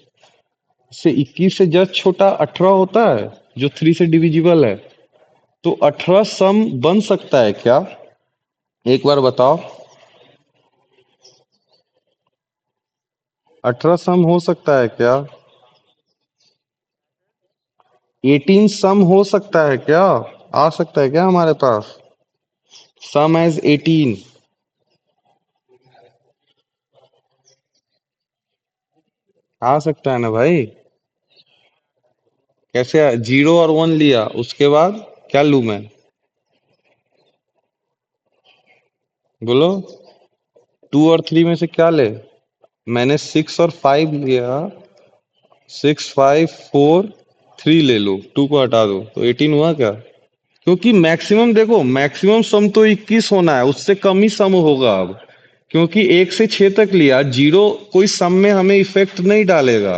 इससे 21 से जस्ट छोटा 18 होता है, जो 3 से डिविजिबल है। तो 18 सम बन सकता है क्या, एक बार बताओ। 18 सम हो सकता है क्या, 18 सम हो सकता है क्या, आ सकता है क्या हमारे पास, सम एज 18। आ सकता है ना भाई? कैसे 0 और 1 लिया, उसके बाद क्या लू मैं, बोलो। 2 और 3 में से क्या ले, मैंने 6 और 5 लिया, 6 5 4 3 ले लो, 2 को हटा दो तो 18 हुआ क्या? क्योंकि मैक्सिमम देखो, मैक्सिमम सम तो 21 होना है, उससे कम ही सम होगा अब। क्योंकि 1 से 6 तक लिया, 0 कोई सम में हमें इफेक्ट नहीं डालेगा।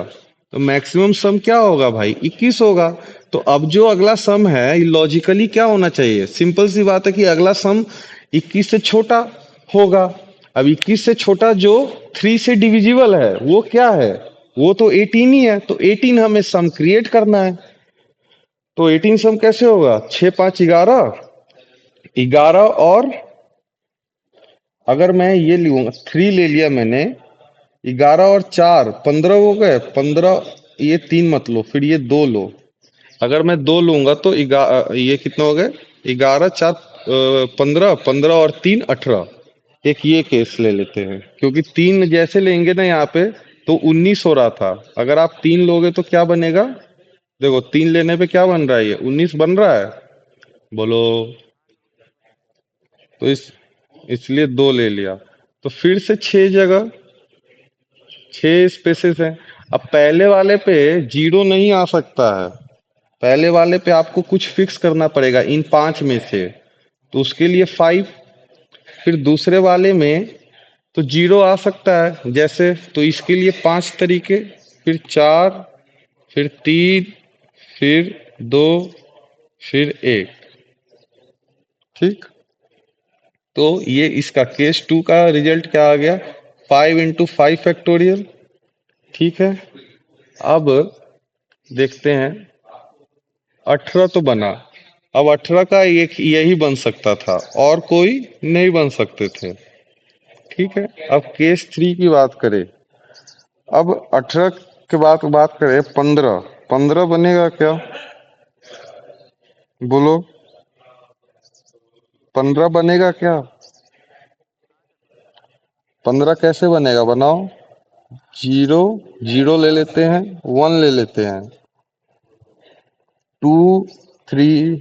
तो मैक्सिमम सम क्या होगा भाई, 21 होगा। तो अब जो अगला सम है, ये लॉजिकली क्या होना चाहिए, सिंपल सी बात है कि अगला सम 21 से छोटा होगा। अब 21 से छोटा जो 3 से डिविजिबल है वो क्या है, वो तो 18 ही है। तो 18 हमें सम क्रिएट करना है। तो 18 सम कैसे होगा, 6 5 11, 11 और अगर मैं ये लूंगा 3 ले लिया मैंने, 11 और 4 15 हो गए, 15, ये 3 मत लो, फिर ये 2 लो। अगर मैं 2 लूंगा तो ये कितने हो गए? 11 4 15, 15 और 3 18। एक ये केस ले लेते हैं, क्योंकि 3 जैसे लेंगे ना यहाँ पे तो 19 हो रहा था। अगर आप 3 लोगे तो क्या बनेगा? देखो 3 लेने पे क्या बन रहा है, ये 19 बन रहा है। बोलो। तो इसलिए 2 ले लिया। तो फिर से 6 जगह, 6 स्पेसेस हैं। अब पहले वाले पे जीरो नहीं आ सकता है। पहले वाले पे आपको कुछ फिक्स करना पड़ेगा इन 5 में से। तो उसके लिए 5। फिर दूसरे वाले में तो जीरो आ सकता है जैसे, तो इसके लिए 5 तरीके, फिर 4, फिर 3, फिर 2, फिर 1। ठीक। तो ये इसका केस 2 का रिजल्ट क्या आ गया? 5 × 5 फैक्टोरियल। ठीक है। अब देखते हैं। 18 तो बना। अब 18 का एक यही बन सकता था, और कोई नहीं बन सकते थे। ठीक है। अब केस 3 की बात करें। अब 18 के बाद बात करें 15। 15 बनेगा क्या? बोलो। 15 बनेगा क्या? 15 कैसे बनेगा, बनाओ। जीरो, जीरो ले लेते हैं, 1 ले लेते हैं, 2, 3,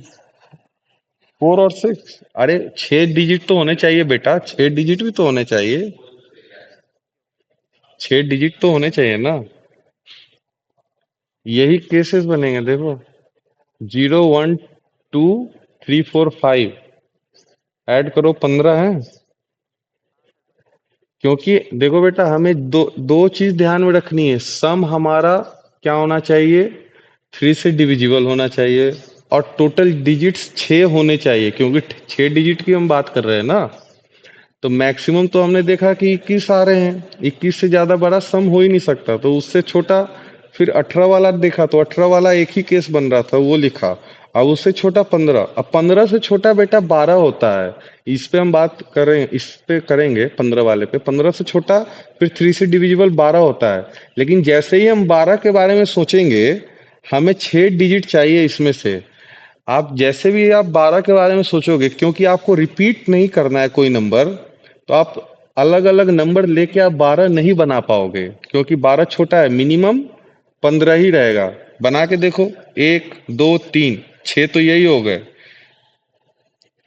4 और 6। अरे 6 डिजिट तो होने चाहिए बेटा, 6 डिजिट भी तो होने चाहिए। 6 डिजिट तो होने चाहिए ना। यही केसेस बनेंगे देखो। 0 1 2 3 4 5। ऐड करो, 15 है। क्योंकि देखो बेटा, हमें दो दो चीज ध्यान में रखनी है। सम हमारा क्या होना चाहिए? 3 से डिविजिबल होना चाहिए। और टोटल डिजिट्स 6 होने चाहिए, क्योंकि 6 डिजिट की हम बात कर रहे हैं ना। तो मैक्सिमम तो हमने देखा कि 21 आ रहे हैं। 21 से ज्यादा बड़ा सम हो ही नहीं सकता, तो उससे छोटा। फिर 18 वाला देखा तो 18 वाला एक ही केस बन रहा था, वो लिखा। अब उससे छोटा 15। अब 15 से छोटा बेटा 12 होता है। इस पे हम बात करें, इस पे करेंगे 15 वाले पे। 15 से छोटा फिर 3 से डिविजिबल 12 होता है। लेकिन जैसे ही हम 12 के बारे में सोचेंगे, हमें 6 डिजिट चाहिए इसमें से। आप जैसे भी आप 12 के बारे में सोचोगे, क्योंकि आपको रिपीट नहीं करना है कोई नंबर, तो आप अलग अलग नंबर लेके आप 12 नहीं बना पाओगे, क्योंकि 12 छोटा है। मिनिमम 15 ही रहेगा। बना के देखो। 1 2 3 6 तो यही हो गए।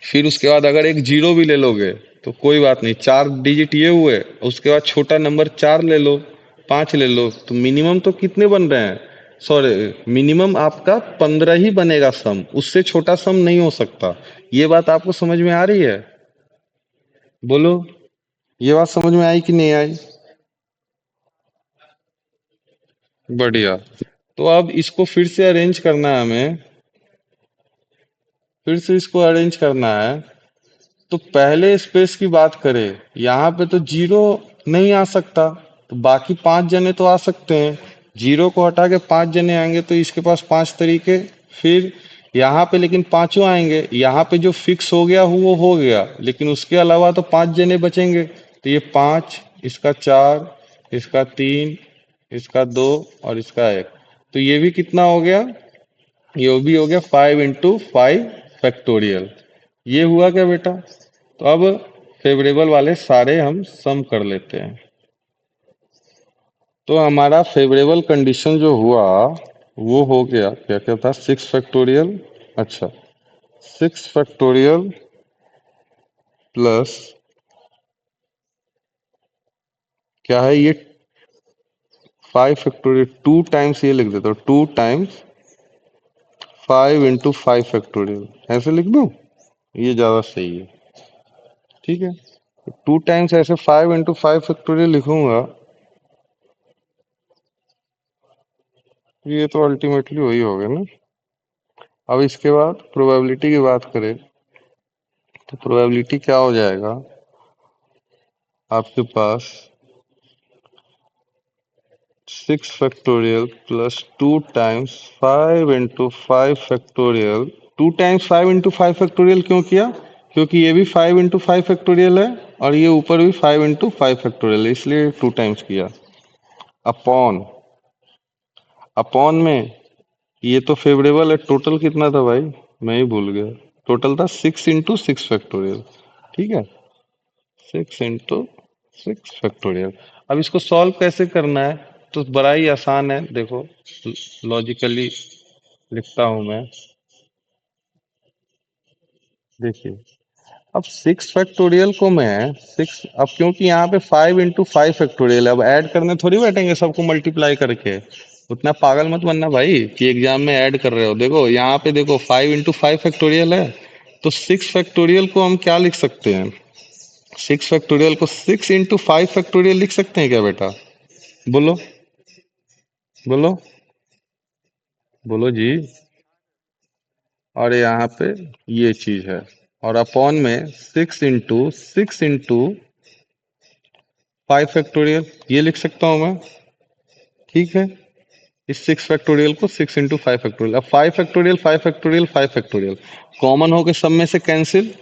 फिर उसके बाद अगर एक जीरो भी ले लोगे तो कोई बात नहीं, 4 डिजिट ये हुए। उसके बाद छोटा नंबर 4 ले लो, 5 ले लो, तो मिनिमम तो कितने बन रहे हैं? सॉरी, मिनिमम आपका 15 ही बनेगा सम, उससे छोटा सम नहीं हो सकता। ये बात आपको समझ में आ रही है? बोलो। ये बात समझ में आई कि नहीं आई? बढ़िया। तो अब इसको फिर से अरेंज करना है हमें। फिर से इसको अरेंज करना है। तो पहले स्पेस की बात करें, यहाँ पे तो जीरो नहीं आ सकता, तो बाकी 5 जने तो आ सकते हैं। जीरो को हटा के 5 जने आएंगे, तो इसके पास 5 तरीके। फिर यहाँ पे लेकिन पांचों आएंगे। यहाँ पे जो फिक्स हो गया वो हो गया, लेकिन उसके अलावा तो 5 जने बचेंगे। तो ये 5, इसका 4, इसका 3, इसका 2 और इसका 1। तो ये भी कितना हो गया? ये भी हो गया 5 × 5 फैक्टोरियल। ये हुआ क्या बेटा? तो अब फेवरेबल वाले सारे हम सम कर लेते हैं। तो हमारा फेवरेबल कंडीशन जो हुआ वो हो गया, क्या क्या था? 6 फैक्टोरियल। अच्छा, 6 फैक्टोरियल प्लस क्या है ये? 5 फैक्टोरियल। 2 टाइम्स ये लिख देता हूँ, 2 टाइम्स 5 × 5 फैक्टोरियल, ऐसे लिख दूं? ये ज्यादा सही है। ठीक है। 2 टाइम्स ऐसे 5 × 5 फैक्टोरियल लिखूंगा। ये तो अल्टीमेटली वही हो गया ना। अब इसके बाद प्रोबेबिलिटी की बात करें, तो प्रोबेबिलिटी क्या हो जाएगा आपके पास? 6 factorial plus 2 times 5 × 5 factorial. 2 times 5 × 5 factorial क्यों किया? क्योंकि ये भी 5 × 5 फैक्टोरियल है और ये ऊपर भी 5 × 5 फैक्टोरियल है, इसलिए 2 टाइम्स किया। अपॉन, अपॉन में ये तो फेवरेबल है। टोटल कितना था भाई, मैं ही भूल गया। टोटल था 6 × 6 फैक्टोरियल। ठीक है, 6 × 6 फैक्टोरियल। अब इसको सॉल्व कैसे करना है, तो बड़ा ही आसान है। देखो, लॉजिकली लिखता हूं मैं। देखिए, अब 6 फैक्टोरियल को मैं सिक्स, अब क्योंकि यहाँ पे 5 × 5 फैक्टोरियल है, अब ऐड करने थोड़ी बैठेंगे सबको मल्टीप्लाई करके। उतना पागल मत बनना भाई कि एग्जाम में ऐड कर रहे हो। देखो यहाँ पे, देखो 5 × 5 फैक्टोरियल है, तो 6 फैक्टोरियल को हम क्या लिख सकते हैं, 6 फैक्टोरियल को 6 × 5 फैक्टोरियल लिख सकते हैं क्या बेटा? बोलो, बोलो, बोलो जी। और यहाँ पे ये चीज है, और अपॉन में 6 × 6 × 5 फैक्टोरियल ये लिख सकता हूँ मैं। ठीक है, इस 6 फैक्टोरियल को 6 × 5 फैक्टोरियल। अब 5 फैक्टोरियल, 5 फैक्टोरियल, 5 फैक्टोरियल कॉमन होके सब में से कैंसिल।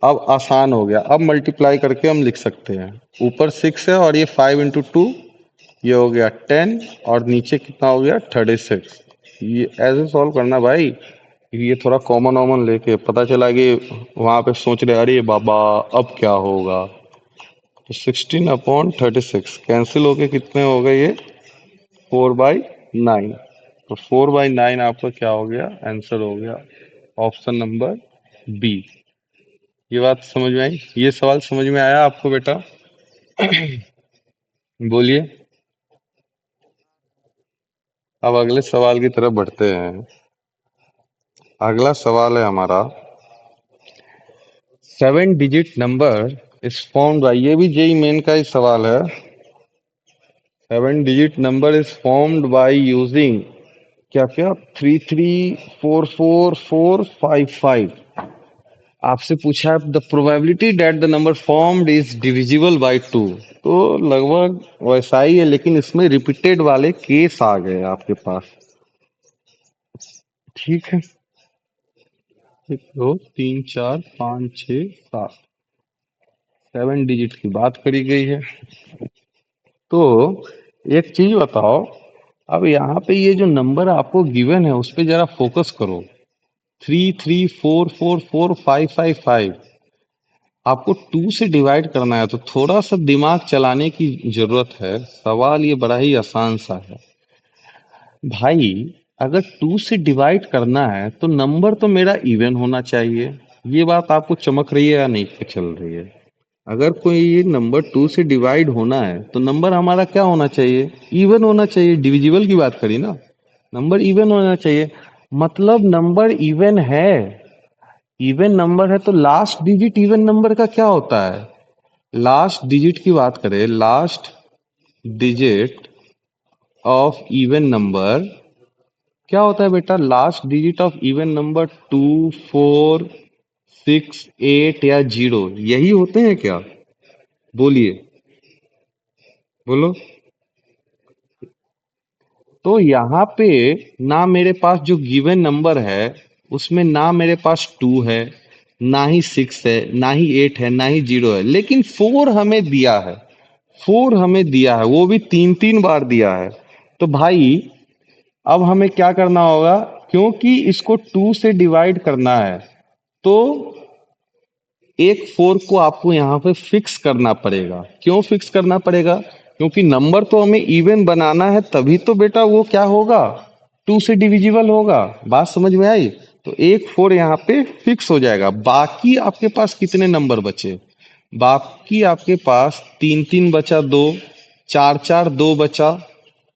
अब आसान हो गया, अब मल्टीप्लाई करके हम लिख सकते हैं। ऊपर 6 है और ये 5 × 2, ये हो गया 10, और नीचे कितना हो गया 36। ये ऐसे सॉल्व करना भाई। ये थोड़ा कॉमन वॉमन लेके, पता चला कि वहां पे सोच रहे अरे बाबा अब क्या होगा। तो 16/36 कैंसिल होके कितने हो गए ये, 4/9। तो 4/9 आपका क्या हो गया, आंसर हो गया ऑप्शन नंबर बी। ये बात समझ में आई? ये सवाल समझ में आया आपको बेटा? बोलिए। अब अगले सवाल की तरफ बढ़ते हैं। अगला सवाल है हमारा, 7 digit number is formed by, ये भी जेई मेन का ही सवाल है। 7 digit number is formed by using क्या क्या, 33 44 4 5 5। आपसे पूछा है the probability that the number formed is divisible by 2। तो लगभग वैसा ही है, लेकिन इसमें रिपीटेड वाले केस आ गए आपके पास। ठीक है, 1 2 3 4 5 6 7, 7 डिजिट की बात करी गई है। तो एक चीज बताओ, अब यहाँ पे ये जो नंबर आपको गिवन है उस पे जरा फोकस करो। 33 44 4 5 5 5, आपको 2 से डिवाइड करना है, तो थोड़ा सा दिमाग चलाने की जरूरत है। सवाल ये बड़ा ही आसान सा है भाई। अगर 2 से डिवाइड करना है तो नंबर तो मेरा इवन होना चाहिए। ये बात आपको चमक रही है या नहीं चल रही है? अगर कोई ये नंबर 2 से डिवाइड होना है तो नंबर हमारा क्या होना चाहिए, इवन होना चाहिए। डिविजिबल की बात करी ना, नंबर इवन होना चाहिए। मतलब नंबर इवन है, इवन नंबर है तो लास्ट डिजिट इवन नंबर का क्या होता है? लास्ट डिजिट की बात करें, last digit of even number क्या होता है बेटा? Last digit of even number 2 4 6 8 या 0 यही होते हैं क्या? बोलिए, बोलो। तो यहाँ पे ना मेरे पास जो गिवन नंबर है उसमें ना मेरे पास 2 है, ना ही 6 है, ना ही 8 है, ना ही 0 है, लेकिन 4 हमें दिया है। 4 हमें दिया है, वो भी 3 3 बार दिया है। तो भाई अब हमें क्या करना होगा, क्योंकि इसको 2 से डिवाइड करना है तो एक 4 को आपको यहाँ पे फिक्स करना पड़ेगा। क्यों फिक्स करना पड़ेगा? क्योंकि नंबर तो हमें इवन बनाना है, तभी तो बेटा वो क्या होगा, 2 से डिविजिबल होगा। बात समझ में आई? तो एक 4 यहाँ पे फिक्स हो जाएगा। बाकी आपके पास कितने नंबर बचे? बाकी आपके पास 3 3 बचा, 2 4 4 2 बचा,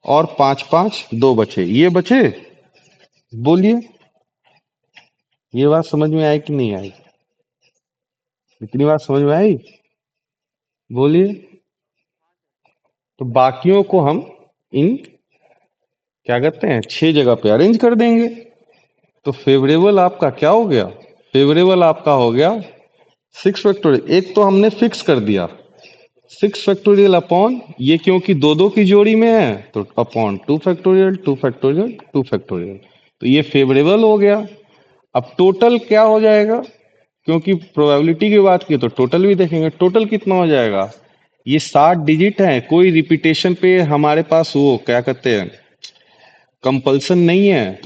और 5 5 2 बचे। ये बचे। बोलिए, ये बात समझ में आई कि नहीं आई? इतनी बात समझ में आई? बोलिए। तो बाकियों को हम इन क्या कहते हैं 6 जगह पे अरेंज कर देंगे। तो फेवरेबल आपका क्या हो गया? फेवरेबल आपका हो गया 6 फैक्टोरियल। एक तो हमने फिक्स कर दिया 6 फैक्टोरियल अपॉन ये, क्योंकि दो दो की जोड़ी में है तो अपॉन 2 फैक्टोरियल 2 फैक्टोरियल 2 फैक्टोरियल। तो ये फेवरेबल हो गया। अब टोटल क्या हो जाएगा? क्योंकि प्रोबेबिलिटी की बात की तो टोटल भी देखेंगे, टोटल कितना हो जाएगा। ये 60 डिजिट है, कोई रिपीटेशन पे हमारे पास वो क्या कहते हैं कंपल्सन नहीं है,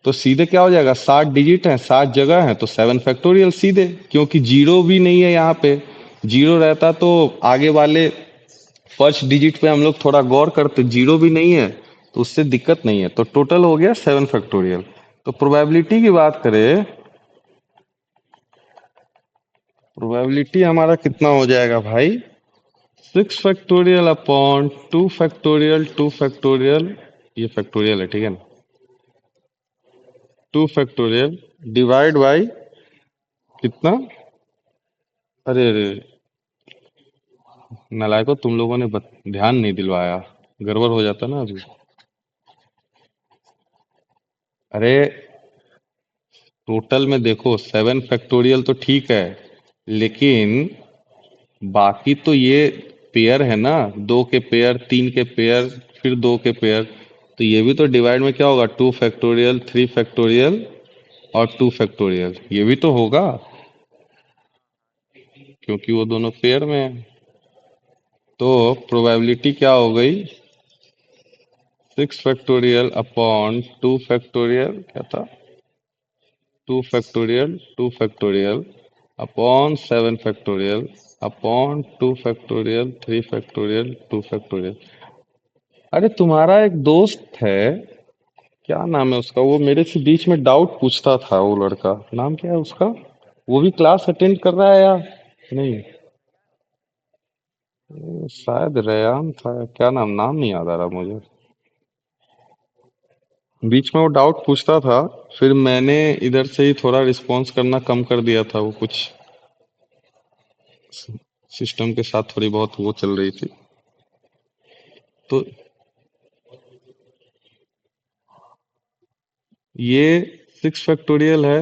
तो सीधे क्या हो जाएगा, 60 डिजिट है, 60 जगह है, तो 7 फैक्टोरियल सीधे, क्योंकि जीरो भी नहीं है यहाँ पे। जीरो रहता तो आगे वाले फर्स्ट डिजिट पे हम लोग थोड़ा गौर करते, जीरो भी नहीं है तो उससे दिक्कत नहीं है, तो टोटल हो गया 7 फैक्टोरियल। तो प्रोबेबिलिटी की बात करें, प्रोबेबिलिटी हमारा कितना हो जाएगा भाई, 6 फैक्टोरियल अपॉन 2 फैक्टोरियल ये फैक्टोरियल है ठीक है ना, 2 फैक्टोरियल डिवाइड बाई कितना, अरे अरे नालायको तुम लोगों ने ध्यान नहीं दिलवाया, गड़बड़ हो जाता ना अभी। अरे टोटल में देखो 7 फैक्टोरियल तो ठीक है, लेकिन बाकी तो ये पेयर है ना, 2 के पेयर, 3 के पेयर, फिर 2 के पेयर, तो ये भी तो डिवाइड में क्या होगा, 2 फैक्टोरियल, 3 फैक्टोरियल और 2 फैक्टोरियल, ये भी तो होगा, क्योंकि वो दोनों पेयर में है। तो प्रोबेबिलिटी क्या हो गई, 6 फैक्टोरियल अपॉन 2 फैक्टोरियल, क्या था, 2 factorial upon 7 factorial upon 2 factorial, 3 factorial, 2 factorial. अरे तुम्हारा एक दोस्त है, क्या नाम है उसका, वो मेरे से बीच में डाउट पूछता था, वो लड़का नाम क्या है उसका, वो भी क्लास अटेंड कर रहा है या नहीं, शायद रेयान था, क्या नाम, नाम नहीं याद आ रहा मुझे। बीच में वो डाउट पूछता था, फिर मैंने इधर से ही थोड़ा रिस्पॉन्स करना कम कर दिया था, वो कुछ सिस्टम के साथ थोड़ी बहुत वो चल रही थी। तो ये 6 फैक्टोरियल है,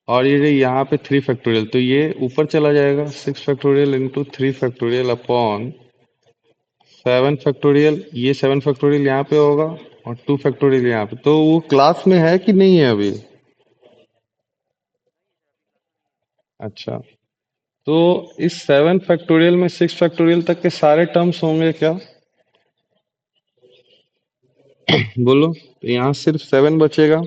और ये जो यहाँ पे 3 फैक्टोरियल, तो ये ऊपर चला जाएगा, 6 factorial into 3 factorial upon 7 factorial, ये 7 फैक्टोरियल यहाँ पे होगा और 2 फैक्टोरियल यहाँ पे, तो वो क्लास में है कि नहीं है अभी। अच्छा, तो इस 7 फैक्टोरियल में 6 फैक्टोरियल तक के सारे टर्म्स होंगे क्या, बोलो, तो यहाँ सिर्फ 7 बचेगा,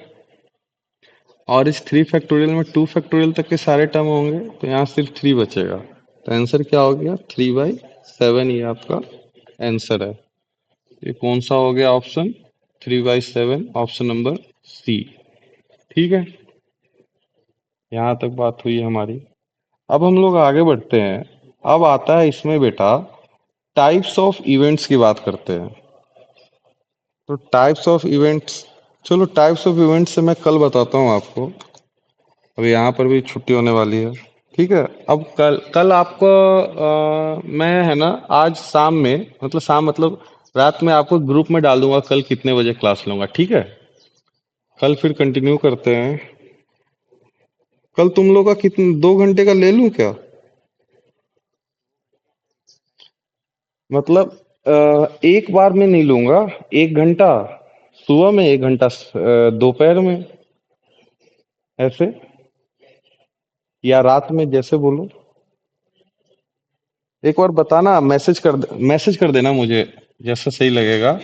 और इस 3 फैक्टोरियल में 2 फैक्टोरियल तक के सारे टर्म होंगे, तो यहाँ सिर्फ 3 बचेगा, तो आंसर क्या हो गया, 3/7, ये आपका आंसर है। ये कौन सा हो गया ऑप्शन, 3/7, ऑप्शन नंबर सी। ठीक है, यहाँ तक बात हुई हमारी। अब हम लोग आगे बढ़ते हैं। अब आता है इसमें बेटा, टाइप्स ऑफ इवेंट्स की बात करते हैं। तो टाइप्स ऑफ इवेंट्स, चलो टाइप्स ऑफ इवेंट्स से मैं कल बताता हूँ आपको, अभी यहाँ पर भी छुट्टी होने वाली है। ठीक है, अब कल कल आपको मैं है ना आज शाम में, मतलब शाम मतलब रात में आपको ग्रुप में डाल दूंगा कल कितने बजे क्लास लूंगा, ठीक है। कल फिर कंटिन्यू करते हैं। कल तुम लोग का कितने, 2 घंटे का ले लूं क्या, मतलब एक बार में नहीं लूंगा, 1 घंटा सुबह में, 1 घंटा दोपहर में, ऐसे, या रात में, जैसे बोलो। एक बार बताना, मैसेज कर देना मुझे, जैसा सही लगेगा।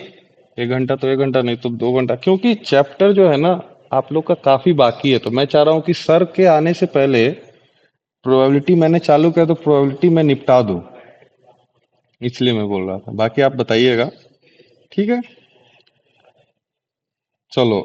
1 घंटा तो 1 घंटा, नहीं तो 2 घंटा, क्योंकि चैप्टर जो है ना आप लोग का काफी बाकी है, तो मैं चाह रहा हूँ कि सर के आने से पहले प्रोबेबिलिटी मैंने चालू किया तो प्रोबेबिलिटी मैं निपटा दूं, इसलिए मैं बोल रहा था। बाकी आप बताइएगा, ठीक है, चलो।